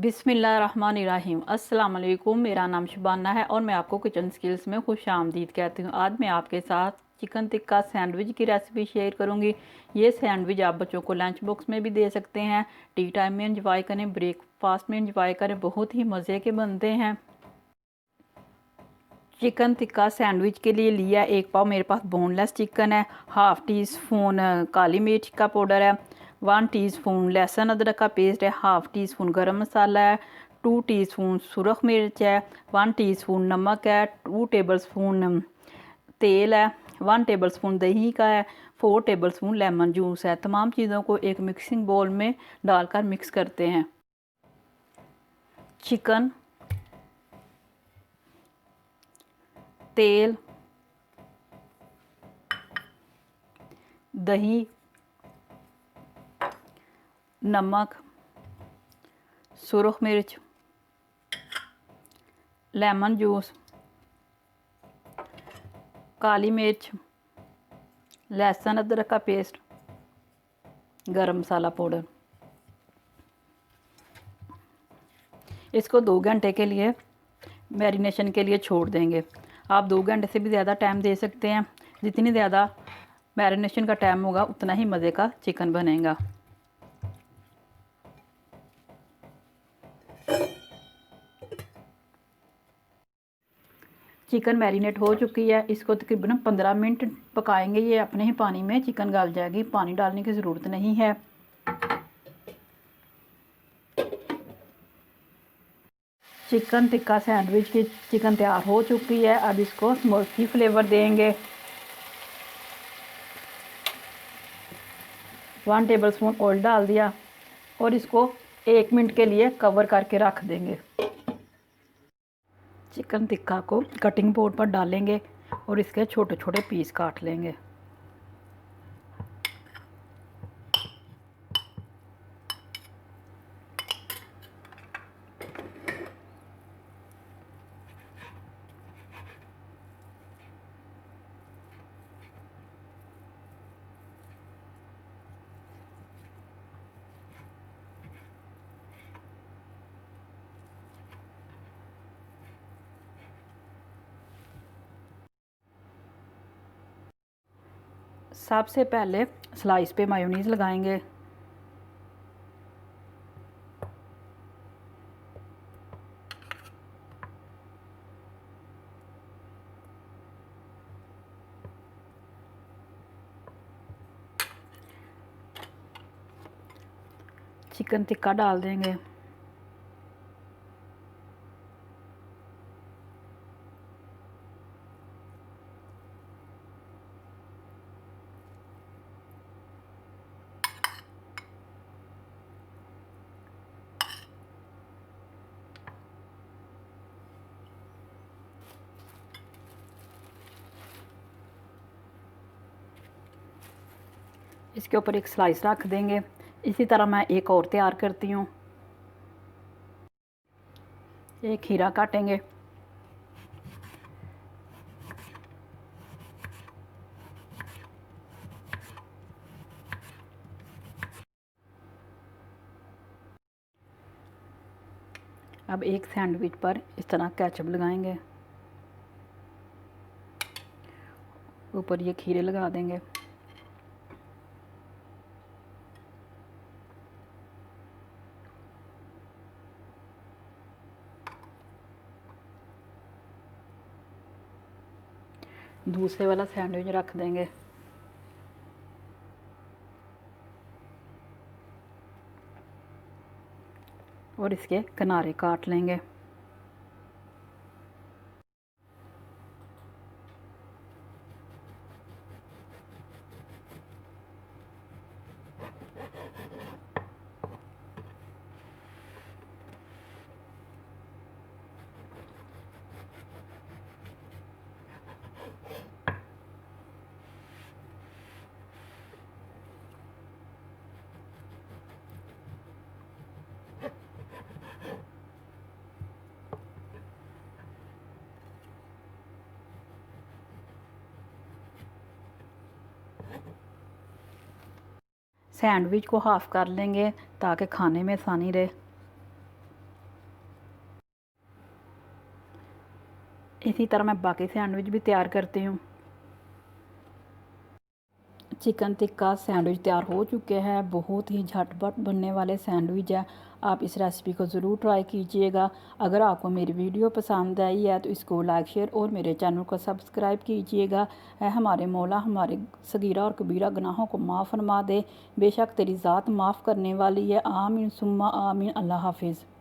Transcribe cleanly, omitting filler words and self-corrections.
बिस्मिल्लाहिर्रहमानिर्रहीम। अस्सलाम वालेकुम। मेरा नाम शुबाना है और मैं आपको किचन स्किल्स में खुश आमदीद कहती हूँ। आज मैं आपके साथ चिकन टिक्का सैंडविच की रेसिपी शेयर करूँगी। ये सैंडविच आप बच्चों को लंच बॉक्स में भी दे सकते हैं, टी टाइम में इंजॉय करें, ब्रेकफास्ट में इंजॉय करें, बहुत ही मज़े के बनते हैं। चिकन टिक्का सैंडविच के लिए लिया एक पाव मेरे पास बोनलेस चिकन है, हाफ़ टी स्पून काली मिर्च का पाउडर है, 1 टीस्पून लहसुन अदरक का पेस्ट है, हाफ़ टी स्पून गरम मसाला है, 2 टीस्पून सुरख मिर्च है, 1 टीस्पून नमक है, 2 टेबलस्पून तेल है, 1 टेबलस्पून दही का है, 4 टेबलस्पून लेमन जूस है। तमाम चीज़ों को एक मिक्सिंग बोल में डालकर मिक्स करते हैं। चिकन, तेल, दही, नमक, सुरख मिर्च, लेमन जूस, काली मिर्च, लहसुन अदरक का पेस्ट, गरम मसाला पाउडर। इसको 2 घंटे के लिए मैरिनेशन के लिए छोड़ देंगे। आप 2 घंटे से भी ज़्यादा टाइम दे सकते हैं। जितनी ज़्यादा मैरिनेशन का टाइम होगा उतना ही मज़े का चिकन बनेगा। चिकन मैरिनेट हो चुकी है। इसको तकरीबन 15 मिनट पकाएंगे। ये अपने ही पानी में चिकन गल जाएगी, पानी डालने की ज़रूरत नहीं है। चिकन टिक्का सैंडविच की चिकन तैयार हो चुकी है। अब इसको स्मोकी फ्लेवर देंगे। 1 टेबलस्पून ऑयल डाल दिया और इसको 1 मिनट के लिए कवर करके रख देंगे। चिकन टिक्का को कटिंग बोर्ड पर डालेंगे और इसके छोटे छोटे पीस काट लेंगे। सबसे पहले स्लाइस पे मायोनीज़ लगाएंगे। चिकन टिक्का डाल देंगे। इसके ऊपर एक स्लाइस रख देंगे। इसी तरह मैं एक और तैयार करती हूँ। एक खीरा काटेंगे। अब एक सैंडविच पर इस तरह केचप लगाएंगे, ऊपर ये खीरे लगा देंगे। दूसरे वाला सैंडविच रख देंगे। और इसके किनारे काट लेंगे। सैंडविच को हाफ़ कर लेंगे ताकि खाने में आसानी रहे। इसी तरह मैं बाकी सैंडविच भी तैयार करती हूँ। चिकन टिक्का सैंडविच तैयार हो चुके हैं। बहुत ही झटपट बनने वाले सैंडविच है। आप इस रेसिपी को ज़रूर ट्राई कीजिएगा। अगर आपको मेरी वीडियो पसंद आई है तो इसको लाइक शेयर और मेरे चैनल को सब्सक्राइब कीजिएगा। हमारे मौला हमारे सगीरा और कबीरा गुनाहों को माफ़ फरमा दे। बेशक तेरी ज़ात माफ़ करने वाली है। आमीन सुम्मा आमीन। अल्लाह हाफिज़।